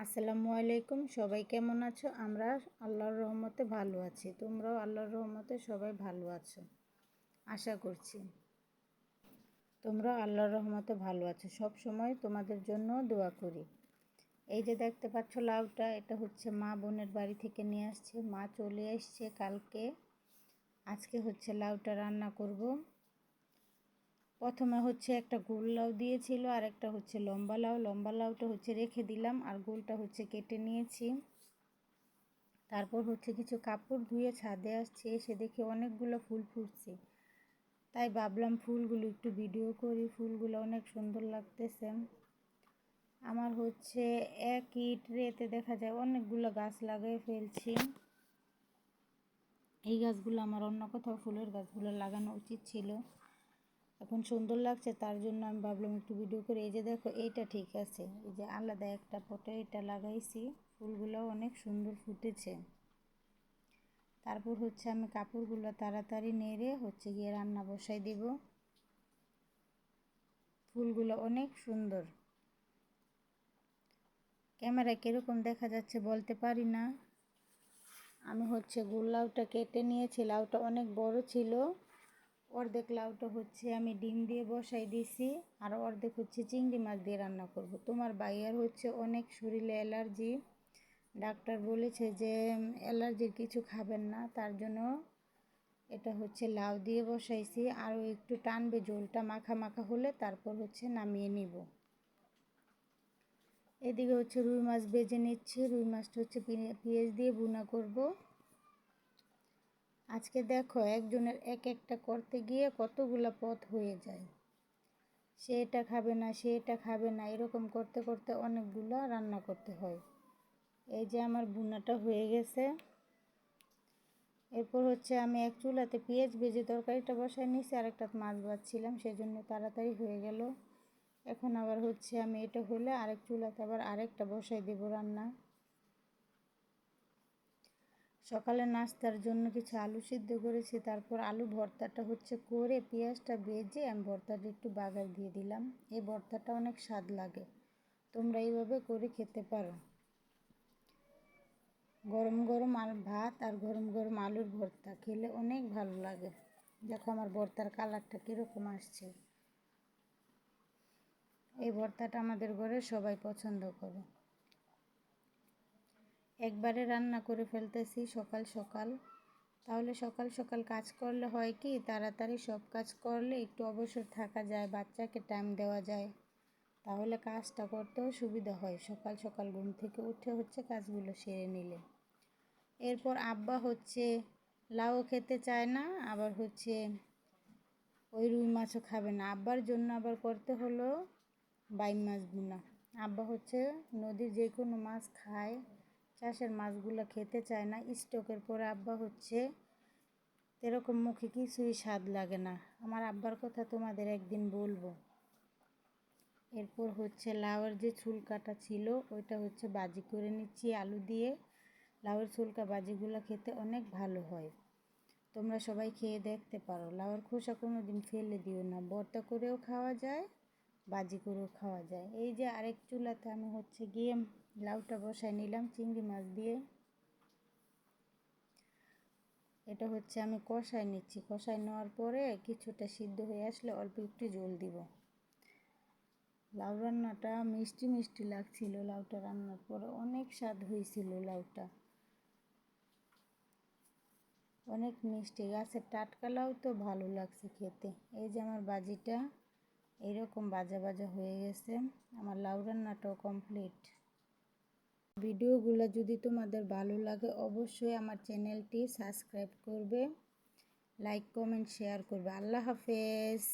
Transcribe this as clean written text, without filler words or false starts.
আসসালামু আলাইকুম। সবাই কেমন আছো? আমরা আল্লাহর রহমতে ভালো আছি। তোমরাও আল্লাহর রহমতে সবাই ভালো আছো আশা করছি। তোমরাও আল্লাহর রহমতে ভালো আছো। সব সময় তোমাদের জন্য দোয়া করি। এই যে দেখতে পাচ্ছ লাউটা, এটা হচ্ছে মা বোনের বাড়ি থেকে নিয়ে আসছে। মা চলে এসছে কালকে। আজকে হচ্ছে লাউটা রান্না করব। প্রথমে হচ্ছে একটা গোল লাউ দিয়েছিল আর একটা হচ্ছে লম্বা লাউ। লম্বা লাউটা হচ্ছে রেখে দিলাম আর গোলটা হচ্ছে কেটে নিয়েছি। তারপর হচ্ছে কিছু কাপড় ধুয়ে ছাদে আসছি, এসে দেখি অনেকগুলো ফুল ফুটছে। তাই ভাবলাম ফুলগুলো একটু ভিডিও করি। ফুলগুলো অনেক সুন্দর লাগতেছে। আমার হচ্ছে এক ইট রেতে দেখা যায় অনেকগুলো গাছ লাগিয়ে ফেলছি। এই গাছগুলো আমার অন্য কোথাও ফুলের গাছগুলো লাগানো উচিত ছিল। এখন সুন্দর লাগছে তার জন্য আমি ভাবলাম একটু ভিডিও করে। এই যে দেখো এইটা ঠিক আছে, এই যে আলাদা একটা পটে এটা লাগাইছি। ফুলগুলো অনেক সুন্দর ফুটেছে। তারপর হচ্ছে আমি কাপড়গুলো তাড়াতাড়ি নেড়ে হচ্ছে গিয়ে রান্না বসাই দিব। ফুলগুলো অনেক সুন্দর। ক্যামেরায় কীরকম দেখা যাচ্ছে বলতে পারি না। আমি হচ্ছে গোল লাউটা কেটে নিয়েছি। লাউটা অনেক বড় ছিল। অর্ধেক লাউটা হচ্ছে আমি ডিম দিয়ে বসাই দিয়েছি আর অর্ধেক হচ্ছে চিংড়ি মাছ দিয়ে রান্না করব। তোমার ভাইয়ার হচ্ছে অনেক শরীরে অ্যালার্জি। ডাক্তার বলেছে যে অ্যালার্জির কিছু খাবেন না, তার জন্য এটা হচ্ছে লাউ দিয়ে বসাইছি। আরও একটু টানবে, ঝোলটা মাখা মাখা হলে তারপর হচ্ছে নামিয়ে নিব। এদিকে হচ্ছে রুই মাছ ভেজে নিচ্ছি। রুই মাছটা হচ্ছে পেঁয়াজ দিয়ে ভুনা করব। আজকে দেখো একজনের এক একটা করতে গিয়ে কতগুলো পথ হয়ে যায়। সে এটা খাবে না, সে এটা খাবে না, এরকম করতে করতে অনেকগুলো রান্না করতে হয়। এই যে আমার ভুনাটা হয়ে গেছে। এরপর হচ্ছে আমি এক চুলাতে পেঁয়াজ ভেজে তরকারিটা বসাই নিয়েছি, আর একটা মাছ ভাজছিলাম, সেজন্য তাড়াতাড়ি হয়ে গেল। এখন আবার হচ্ছে আমি এটা হলে আরেক চুলাতে আবার আরেকটা বসাই দেব রান্না। সকালে নাস্তার জন্য কিছু আলু সিদ্ধ করেছি, তারপর আলু ভর্তাটা হচ্ছে করে পেঁয়াজটা ভেজে আমি ভর্তাটা একটু বাগার দিয়ে দিলাম। এই ভর্তাটা অনেক স্বাদ লাগে, তোমরা এইভাবে করে খেতে পারো। গরম গরম আর ভাত আর গরম গরম আলুর ভর্তা খেলে অনেক ভালো লাগে। দেখো আমার ভর্তার কালারটা কীরকম আসছে। এই ভর্তাটা আমাদের ঘরে সবাই পছন্দ করে। একবারে রান্না করে ফেলতেছি সকাল সকাল। তাহলে সকাল সকাল কাজ করলে হয় কি, তাড়াতাড়ি সব কাজ করলে একটু অবসর থাকা যায়, বাচ্চাকে টাইম দেওয়া যায়, তাহলে কাজটা করতেও সুবিধা হয়। সকাল সকাল ঘুম থেকে উঠে হচ্ছে কাজগুলো সেরে নিলে। এরপর আব্বা হচ্ছে লাউ খেতে চায় না, আবার হচ্ছে ওই রুই মাছও খাবে না। আব্বার জন্য আবার করতে হলো বাইম মাছ ভুনা। আব্বা হচ্ছে নদীর যে কোনো মাছ খায়, চাষের মাছগুলো খেতে চায় না। স্টকের পরে আব্বা হচ্ছে এরকম মুখে কিছুই স্বাদ লাগে না। আমার আব্বার কথা তোমাদের একদিন বলবো। এরপর হচ্ছে লাউয়ের যে ছুলকাটা ছিল ওইটা হচ্ছে ভাজি করে নিচ্ছি আলু দিয়ে। লাউয়ের ছুলকা ভাজিগুলো খেতে অনেক ভালো হয়, তোমরা সবাই খেয়ে দেখতে পারো। লাউয়ের খোসা কোনো দিন ফেলে দিও না, ভর্তা করেও খাওয়া যায়, ভাজি করেও খাওয়া যায়। এই যে আরেক চুলাতে আমি হচ্ছে গিয়ে লাউটা বসাই নিলাম চিংড়ি মাছ দিয়ে। এটা হচ্ছে আমি কষাই নিচ্ছি। কষাই নেওয়ার পরে কিছুটা সিদ্ধ হয়ে আসলে অল্প একটু জল দিব। লাউ রান্নাটা মিষ্টি মিষ্টি লাগছিল। লাউটা রান্নার পরে অনেক স্বাদ হয়েছিল। লাউটা অনেক মিষ্টি, গাছের টাটকা লাউ তো ভালো লাগছে খেতে। এই যে আমার ভাজিটা এইরকম ভাজা ভাজা হয়ে গেছে। আমার লাউ রান্নাটাও কমপ্লিট। ভিডিওগুলো যদি তোমাদের ভালো লাগে অবশ্যই আমার চ্যানেলটি সাবস্ক্রাইব করবে, লাইক কমেন্ট শেয়ার করবে। আল্লাহ হাফেজ।